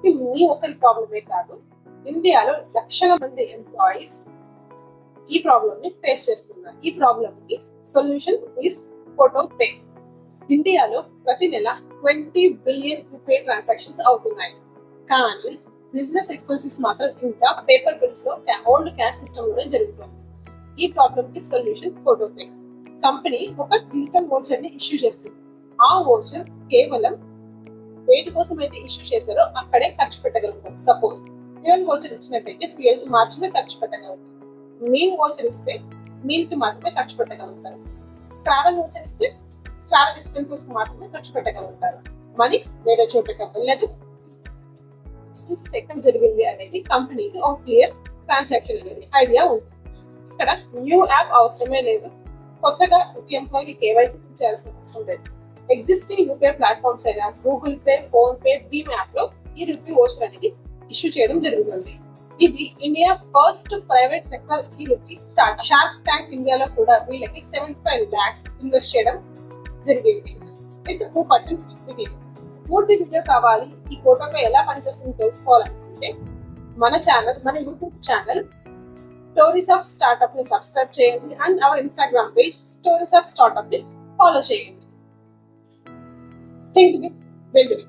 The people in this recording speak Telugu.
ఇది మీ ఒకరి ప్రాబ్లమే కాదు, ఇండియాలో లక్షల మంది ఎంప్లాయీస్ ఈ ప్రాబ్లమ్ ని ఫేస్ చేస్తున్నారు. ఈ ప్రాబ్లమ్ కి సొల్యూషన్ ఈస్ ఫోటో పే. ఇండియాలో ప్రతి నెల 20 బిలియన్ యూపీఐ ట్రాన్సాక్షన్స్ అవుతున్నాయి. కానీ బిజినెస్ ఎక్స్పెన్సెస్ మాత్రం ఇంకా పేపర్ బిల్స్ లో ఓల్డ్ క్యాష్ సిస్టమ్ లోనే జరుగుతుంది. ఈ ప్రాబ్లమ్ కి సొల్యూషన్ ఫోటో పే. కంపెనీ ఒక డిజిటల్ వోచర్ ని ఇష్యూ చేస్తుంది. ఆ వోచర్ కేవలం వేటి కోసం అయితే ఇష్యూ చేశారో అక్కడే ఖర్చు పెట్టగలుగుతారు. సపోజ్ ఫ్యూయల్ వోచర్ ఇచ్చినట్టయితే ఫ్యూయల్ కి మాత్రమే ఖర్చు పెట్టగలుగుతారు. మీల్ వోచర్ ఇస్తే మీల్ కి మాత్రమే ఖర్చు పెట్టగలుగుతారు. ట్రావెల్ వోచర్ ఇస్తే ట్రావెల్ ఎక్స్పెన్సెస్ కి మాత్రమే ఖర్చు పెట్టగలుగుతారు. మనీ వేరే చోటకి వెళ్ళదు. ఎక్స్పెన్సెస్ ఎక్కడ జరిగింది అనేది కంపెనీకి ఒక క్లియర్ ట్రాన్సాక్షన్ అనేది ఐడియా ఉంది. ఇక్కడ న్యూ యాప్ అవసరమే లేదు. కొత్తగా ఎంప్లాయీకి కేవైసీ చేయాల్సిన అవసరం లేదు. ఎగ్జిస్టింగ్ యూపీఐ ప్లాట్ఫామ్స్ అయిన గూగుల్ పే, ఫోన్ పే, భీమ్ యాప్ లో ఈ రూపీ వోచర్ అనేది ఇష్యూ చేయడం జరుగుతుంది. ఇది India first private sector e rupee start. Shark Tank ఇండియాలో కూడా వీళ్ళకి 75 lakhs ఇన్వెస్ట్ చేయడం జరిగింది విత్ 2% ఈక్విటీ. పూర్తి వీడియో కావాలి, ఈ ఫోటోపై ఎలా పనిచేస్తుందో తెలుసుకోవాలనుకుంటే మన YouTube channel stories of startup ని సబ్స్క్రైబ్ చేయండి and our Instagram page stories of startup ని ఫాలో చేయండి. Think big, build big.